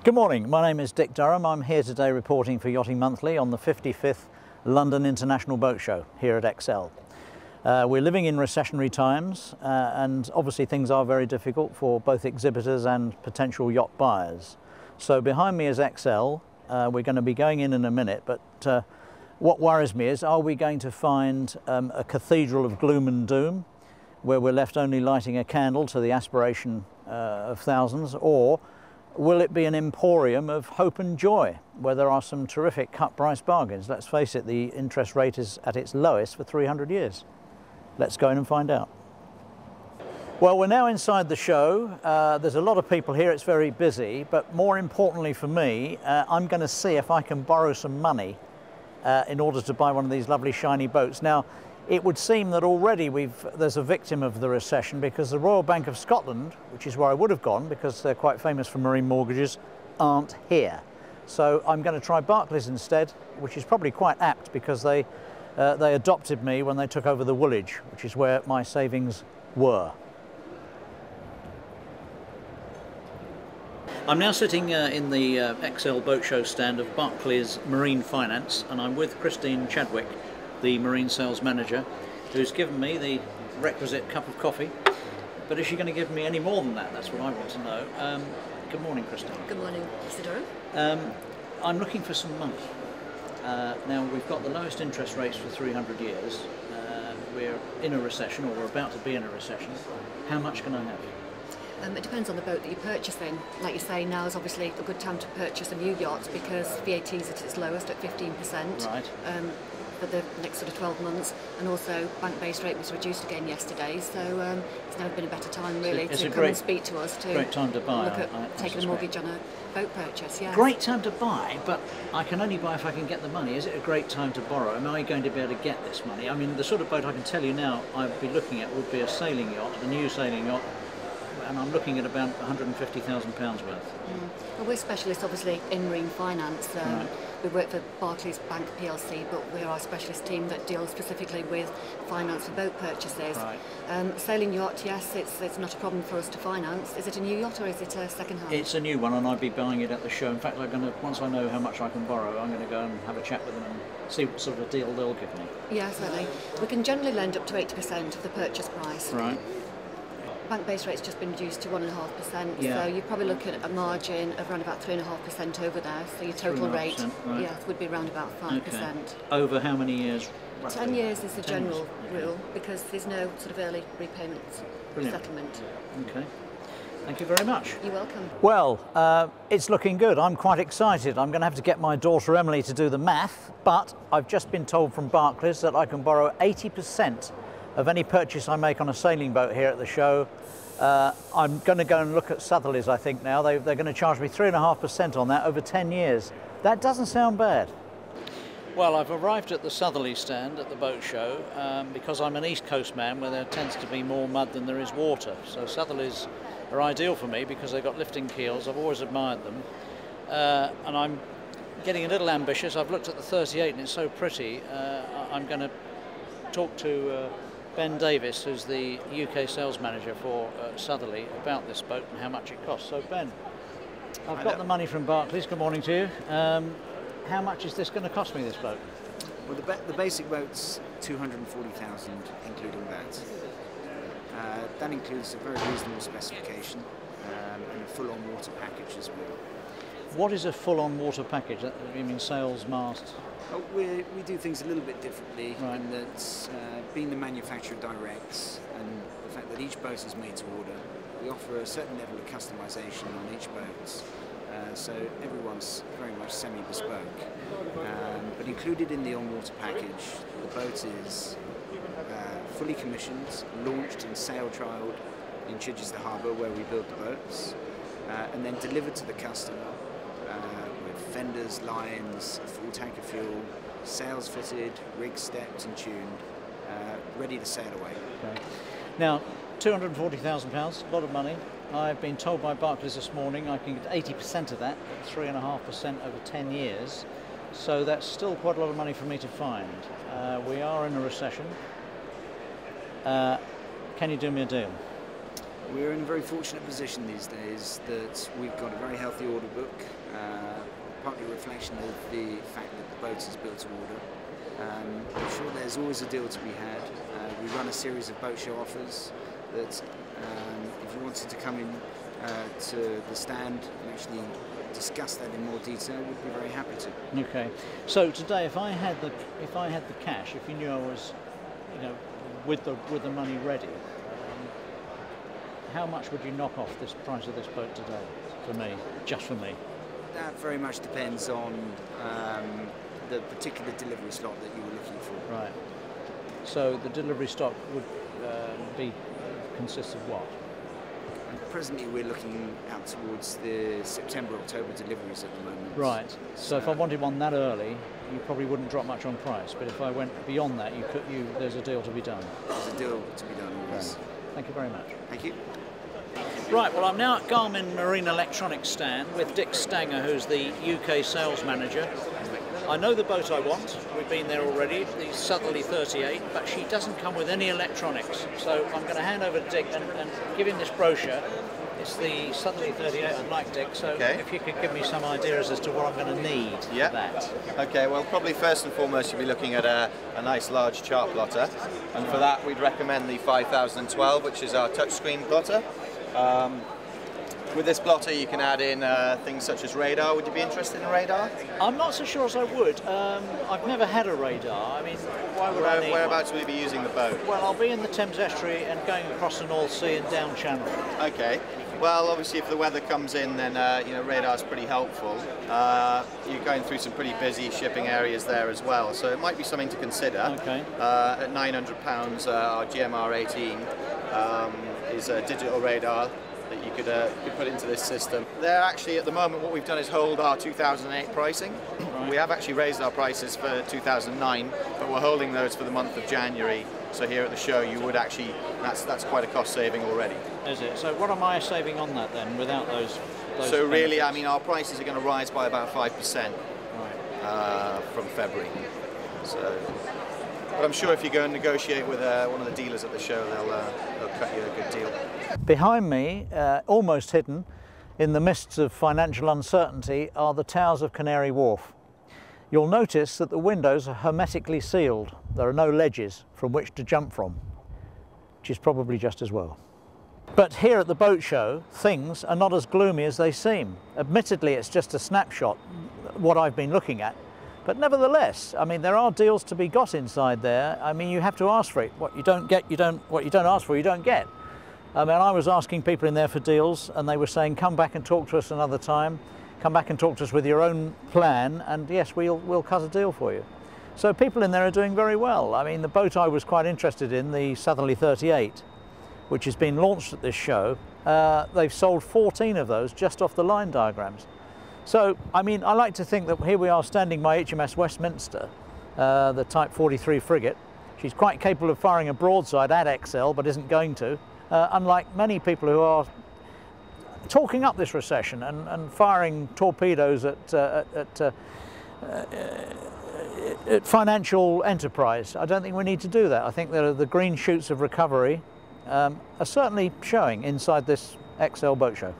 Good morning, my name is Dick Durham. I'm here today reporting for Yachting Monthly on the 55th London International Boat Show here at XL. We're living in recessionary times and obviously things are very difficult for both exhibitors and potential yacht buyers. So behind me is XL. We're going to be going in a minute, but what worries me is, are we going to find a cathedral of gloom and doom where we're left only lighting a candle to the aspiration of thousands, or will it be an emporium of hope and joy where there are some terrific cut price bargains? Let's face it, the interest rate is at its lowest for 300 years. Let's go in and find out. Well, we're now inside the show. There's a lot of people here, it's very busy, but more importantly for me, I'm going to see if I can borrow some money in order to buy one of these lovely shiny boats. Now, it would seem that already there's a victim of the recession, because the Royal Bank of Scotland, which is where I would have gone because they're quite famous for marine mortgages, aren't here. So I'm going to try Barclays instead, which is probably quite apt because they adopted me when they took over the Woolwich, which is where my savings were. I'm now sitting in the XL Boat Show stand of Barclays Marine Finance, and I'm with Christine Chadwick, the Marine Sales Manager, who's given me the requisite cup of coffee. But is she going to give me any more than that? That's what I want to know. Good morning, Christine. Good morning, Mr. Durham. I'm looking for some money. Now, we've got the lowest interest rates for 300 years. We're in a recession, or we're about to be in a recession. How much can I have? It depends on the boat that you're purchasing. Like you say, now is obviously a good time to purchase a new yacht because VAT is at its lowest at 15%. Right. For the next sort of 12 months, and also bank base rate was reduced again yesterday, so it's never been a better time really to come and speak to us to great time to buy, look at taking a mortgage on a boat purchase. Yes. Great time to buy, but I can only buy if I can get the money. Is it a great time to borrow? Am I going to be able to get this money? I mean, the sort of boat I can tell you now I'd be looking at would be a sailing yacht, a new sailing yacht, and I'm looking at about £150,000 worth. Well, we're specialists obviously in marine finance. Right. We work for Barclays Bank PLC, but we're our specialist team that deals specifically with finance for boat purchases. Right. Sailing yacht, yes, it's not a problem for us to finance. Is it a new yacht or is it a second-hand? It's a new one, and I'd be buying it at the show. In fact, once I know how much I can borrow, I'm going to go and have a chat with them and see what sort of a deal they'll give me. Yeah, certainly. We can generally lend up to 80% of the purchase price. Right. Bank base rate's just been reduced to 1.5%, yeah. So you're probably looking at a margin of around about 3.5% over there. So your total rate, right. Yeah, would be around about 5%. Okay. Over how many years? Roughly? 10 years is the general rule, because there's no sort of early repayment settlement. Okay. Thank you very much. You're welcome. Well, it's looking good. I'm quite excited. I'm going to have to get my daughter Emily to do the math, but I've just been told from Barclays that I can borrow 80% of any purchase I make on a sailing boat here at the show. I'm going to go and look at Southerlies, I think now. They're going to charge me 3.5% on that over 10 years. That doesn't sound bad. Well, I've arrived at the Southerlies stand at the boat show because I'm an East Coast man where there tends to be more mud than there is water. So Southerlies are ideal for me because they've got lifting keels. I've always admired them. And I'm getting a little ambitious. I've looked at the 38 and it's so pretty. I'm going to talk to Ben Davis, who's the UK sales manager for Southerly, about this boat and how much it costs. So Ben, I've got the money from Barclays. Good morning to you. How much is this going to cost me, this boat? Well, the basic boat's 240,000, including that. That includes a very reasonable specification and a full-on water package as well. What is a full-on water package? You mean sails, mast? Oh, we do things a little bit differently, right. In that being the manufacturer directs and the fact that each boat is made to order, we offer a certain level of customization on each boat. So everyone's very much semi-bespoke. But included in the on-water package, the boat is fully commissioned, launched and sail trialled in Chichester Harbour, where we build the boats, and then delivered to the customer with fenders, lines, a full tank of fuel, sails fitted, rigs stepped and tuned, ready to sail away. Okay. Now, £240,000, a lot of money. I've been told by Barclays this morning I can get 80% of that, 3.5% over 10 years. So that's still quite a lot of money for me to find. We are in a recession. Can you do me a deal? We're in a very fortunate position these days that we've got a very healthy order book, partly a reflection of the fact that the boat is built to order. I'm sure there's always a deal to be had. We run a series of boat show offers that if you wanted to come in to the stand and actually discuss that in more detail, we'd be very happy to. Okay. So today, if I had the cash, if you knew I was, with the money ready, how much would you knock off this price of this boat today for me, just for me? That very much depends on the particular delivery slot that you were looking for. Right. So the delivery stock would consist of what? Presently we're looking out towards the September-October deliveries at the moment. Right. So if I wanted one that early, you probably wouldn't drop much on price. But if I went beyond that, there's a deal to be done. There's a deal to be done, always. Right. Thank you very much. Thank you. Right, well, I'm now at Garmin Marine Electronics stand with Dick Stanger, who's the UK sales manager. I know the boat I want. We've been there already, the Southerly 38, but she doesn't come with any electronics. So I'm going to hand over to Dick and give him this brochure. It's the Southerly 38 I'd like, Dick, so if you could give me some ideas as to what I'm going to need for that. Okay, well, probably first and foremost you'll be looking at a nice large chart plotter, and for that we'd recommend the 5012, which is our touchscreen plotter. With this plotter you can add in things such as radar. Would you be interested in radar? I'm not so sure as I would. I've never had a radar. I mean, why would I need Whereabouts one? will you be using the boat? Well, I'll be in the Thames Estuary and going across the North Sea and down Channel. Okay. Well, obviously if the weather comes in, then radar's pretty helpful. You're going through some pretty busy shipping areas there as well, so it might be something to consider. Okay. At £900, our GMR 18 is a digital radar that you could put into this system. They're actually, at the moment, what we've done is hold our 2008 pricing. Right. We have actually raised our prices for 2009, but we're holding those for the month of January. So here at the show, you would actually, that's quite a cost saving already. Is it? So what am I saving on that then, without those so benefits? Really, I mean, our prices are going to rise by about 5% from February. So, but I'm sure if you go and negotiate with one of the dealers at the show, they'll cut you a good deal. Behind me, almost hidden in the mists of financial uncertainty, are the towers of Canary Wharf. You'll notice that the windows are hermetically sealed. There are no ledges from which to jump from, which is probably just as well. But here at the boat show, things are not as gloomy as they seem. Admittedly, it's just a snapshot, what I've been looking at. But nevertheless, I mean, there are deals to be got inside there. I mean, you have to ask for it. What you don't get, what you don't ask for, you don't get. I mean, I was asking people in there for deals, and they were saying, come back and talk to us another time. Come back and talk to us with your own plan, and yes, we'll cut a deal for you. So people in there are doing very well. I mean, the boat I was quite interested in, the Southerly 38, which has been launched at this show, they've sold 14 of those just off the line diagrams. So, I mean, I like to think that here we are standing by HMS Westminster, the Type 43 frigate. She's quite capable of firing a broadside at XL, but isn't going to, unlike many people who are talking up this recession and firing torpedoes at financial enterprise. I don't think we need to do that. I think that the green shoots of recovery are certainly showing inside this XL boat show.